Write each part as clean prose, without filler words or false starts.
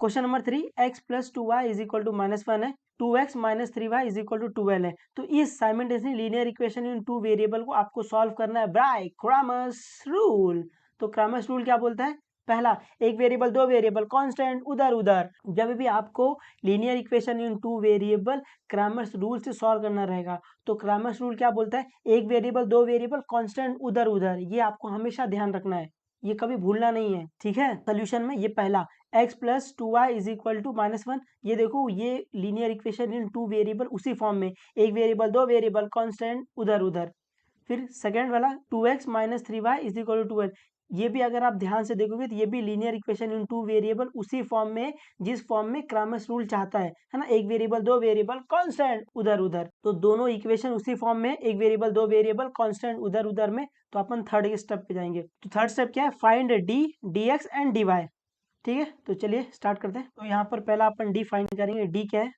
Question number 3, x plus 2y is equal to -1 है, 2x minus 3y is equal to 12 है। तो इस simultaneously linear equation in two variable को आपको solve करना है बाय क्रैमर्स रूल। तो क्रैमर्स रूल क्या बोलता है? पहला, एक वेरिएबल दो वेरिएबल कांस्टेंट उधर उधर। जब भी आपको linear equation in two variable Cramer's rule से सॉल्व करना रहेगा तो क्रैमर्स रूल क्या बोलता है? एक वेरिएबल दो वेरिएबल कांस्टेंट उधर उधर। ये आपको हमेशा ध्यान रखना है, ये कभी भूलना नहीं है, ठीक है। सोल्यूशन में ये पहला x plus 2y is equal to -1, ये देखो ये linear equation in two variable उसी फॉर्म में, एक वेरिएबल दो वेरिएबल कांस्टेंट उधर उधर। फिर सेकेंड वाला 2x minus 3y is equal to 12, ये भी अगर आप ध्यान से देखोगे तो ये भी linear equation in two variable उसी फॉर्म में जिस फॉर्म में क्रैमर्स रूल चाहता है ना, एक वेरिएबल दो वेरिएबल कांस्टेंट उधर उधर। तो दोनों इक्वेशन उसी फॉर्म में, एक वेरिएबल दो वेरिएबल कांस्टेंट उधर उधर में। तो अपन थर्ड स्टेप पे जाएंगे। तो थर्ड स्टेप क्या है? Find D dx and dy। ठीक है, तो चलिए स्टार्ट करते हैं। तो यहाँ पर पहला अपन डी फाइंड करेंगे। डी क्या है?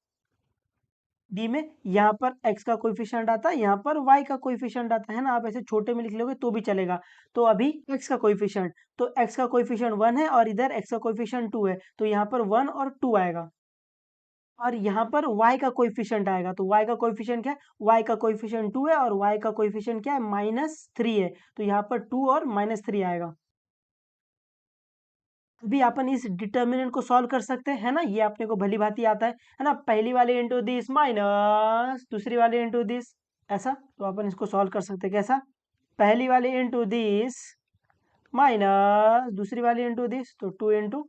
डी में यहाँ पर x का कोएफिशिएंट आता है, यहाँ पर y का कोएफिशिएंट आता है ना। आप ऐसे छोटे में लिख लोगे तो भी चलेगा। तो अभी x का कोएफिशिएंट, तो x का कोएफिशिएंट 1 है और इधर x का कोएफिशिएंट 2 है, तो यहाँ पर 1 और 2 आएगा। और यहाँ पर y का कोएफिशिएंट आएगा, तो y का कोएफिशिएंट क्या है? y का कोएफिशिएंट 2 है और y का कोएफिशिएंट क्या है? -3 है, तो यहाँ पर 2 और -3 आएगा। अभी अपन इस डिटर्मिनेंट को सॉल्व कर सकते हैं ना, ये अपने को भली भांति आता है ना। पहली वाली इंटू दिस माइनस दूसरी वाली इंटू दिस, ऐसा। तो अपन इसको सॉल्व कर सकते हैं कैसा? पहली वाली इंटू दिस माइनस दूसरी वाली इंटू दिस, तो 2 इंटू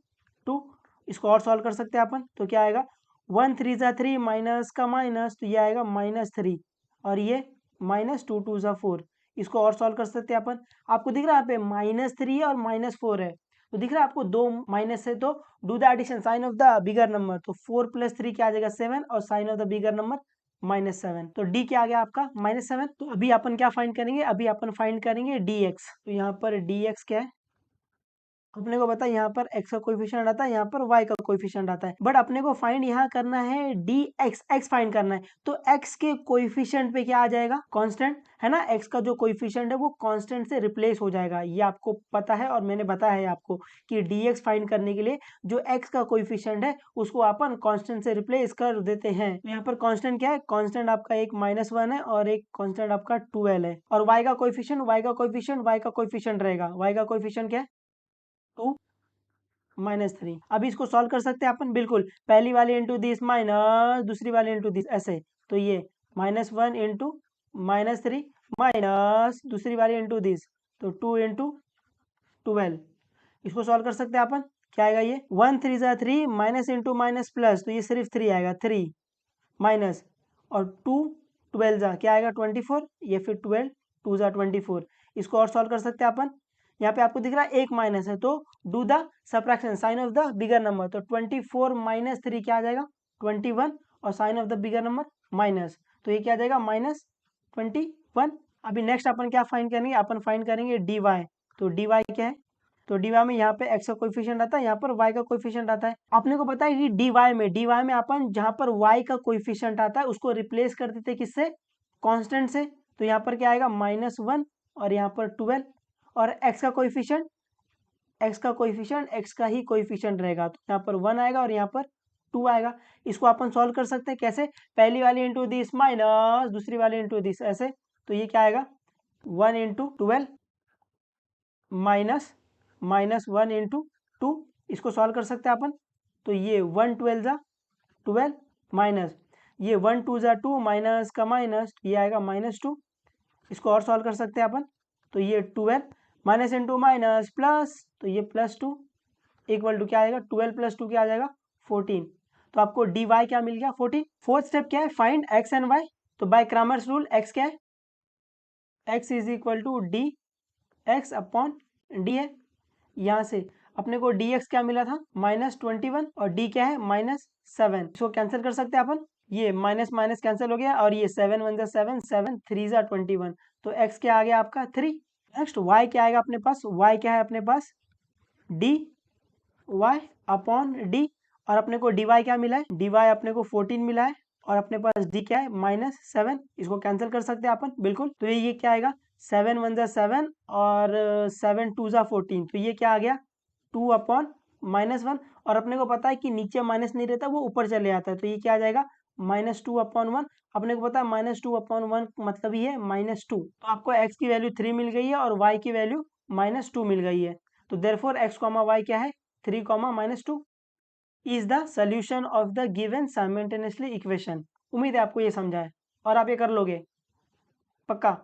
2। इसको और सॉल्व कर सकते हैं अपन, तो क्या आएगा? 1 3 ज़ा 3 माइनस का माइनस, तो ये आएगा -3 और ये -2 2 ज़ा 4। इसको और सॉल्व कर सकते हैं अपन। आपको दिख रहा है यहाँ पे -3 है और -4 है, तो दिख रहा है आपको दो माइनस है, तो do the addition sign of the bigger number. तो 4 + 3 क्या आ जाएगा? 7 और sign of the bigger number -7। तो डी क्या आ गया आपका? -7। तो अभी अपन क्या फाइंड करेंगे? अभी अपन फाइंड करेंगे dx। तो यहाँ पर dx क्या है? अपने को पता है यहाँ पर x का कोएफिशिएंट आता है, यहाँ पर y का कोएफिशिएंट आता है, बट अपने को फाइंड यहाँ करना है dx, x फाइंड करना है। तो x के कोएफिशिएंट पे क्या आ जाएगा? कांस्टेंट है ना। x का जो कोएफिशिएंट है वो कांस्टेंट से रिप्लेस हो जाएगा, ये आपको पता है और मैंने बताया है आपको कि dx फाइंड करने के लिए जो x का कोएफिशिएंट है उसको अपन कांस्टेंट से रिप्लेस कर देते हैं। तो यहाँ पर कांस्टेंट क्या है? कांस्टेंट आपका एक -1 है और एक कांस्टेंट आपका 12 है। और y का कोएफिशिएंट रहेगा। y का कोएफिशिएंट क्या है? 2 -3। अभी इसको सॉल्व कर सकते हैं अपन, बिल्कुल। पहली वाली इंटू दिस माइनस दूसरी वाली इंटू दिस, ऐसे। तो ये -1 इंटू -3 माइनस दूसरी वाली इंटू दिस, तो 2 इंटू 12। इसको सॉल्व कर सकते हैं अपन। क्या आएगा? ये 1 3 ज़ा 3 माइनस इंटू माइनस प्लस, तो ये सिर्फ 3 आएगा, 3 माइनस और 2 12 ज़ा क्या आएगा? 24। ये फिर 12 2 ज़ा 24। इसको और सॉल्व कर सकते हैं अपन। यहाँ पे आपको दिख रहा है एक माइनस है, तो do the subtraction sign of the bigger number. तो 24 - 3 क्या आ जाएगा? 21 और sign of the bigger number minus, तो ये क्या आ जाएगा? -21। अभी नेक्स्ट अपन क्या फाइंड करेंगे? अपन फाइंड करेंगे dy। तो dy क्या है? तो dy में यहाँ पे x का कोएफिशिएंट आता है, यहाँ पर y का कोएफिशिएंट आता है। अपने को पता है कि dy में अपन जहाँ पर y का कोएफिशिएंट आता है उसको रिप्लेस कर देते हैं किससे? कांस्टेंट से। तो यहाँ पर क्या आएगा? -1 और यहाँ पर 12 और x का कोएफिशिएंट x का ही कोएफिशिएंट रहेगा, तो यहाँ पर 1 आएगा और यहाँ पर 2 आएगा। इसको अपन सॉल्व कर सकते हैं कैसे? पहली वाली इंटू दिस माइनस दूसरी वाली इंटू दिस, ऐसे। तो ये क्या आएगा? 1 इंटू 12 माइनस -1 इंटू 2। इसको सॉल्व कर सकते हैं अपन। तो ये 1 12 ज़ा 12 माइनस ये 1 2 ज़ा 2 माइनस का माइनस, ये आएगा -2। इसको और सॉल्व कर सकते हैं अपन। तो ये 12 माइनस इंटू माइनस प्लस, तो ये +2 इक्वल टू क्या आएगा? 12 + 2 क्या आ जाएगा? 14। तो आपको डी वाई क्या मिल गया? 14। फोर्थ स्टेप क्या है? Find x and y. तो बाय क्रैमर्स रूल एक्स क्या है? X is equal to D x upon D है। यहाँ से अपने को डी एक्स क्या मिला था? -21 और डी क्या है? -7। इसको कैंसिल कर सकते हैं अपन। ये माइनस माइनस कैंसिल हो गया और ये 7 1 ज़ा 7 7 3 ज़ा 21। तो x क्या आ गया आपका? 3। नेक्स्ट y क्या आएगा अपने पास? y क्या है अपने पास? डी वाई अपॉन डी, और अपने को डी वाई क्या मिला है? डी वाई अपने को 14 मिला है और अपने पास डी क्या है? -7। इसको कैंसिल कर सकते हैं अपन, बिल्कुल। तो ये क्या आएगा? 7 1 ज़ा 7 और 7 2 ज़ा 14। तो ये क्या आ गया? 2 अपॉन -1 और अपने को पता है कि नीचे माइनस नहीं रहता, वो ऊपर चले आता है, तो ये क्या आ जाएगा -2/1। अपने को पता है -2/1 मतलब ही है -2। तो आपको x की वैल्यू 3 मिल गई है और y की वैल्यू -2 मिल गई है। तो देयरफॉर x, y क्या है 3, -2 is the solution of the given simultaneously equation. उम्मीद है आपको ये समझा है और आप ये कर लोगे पक्का।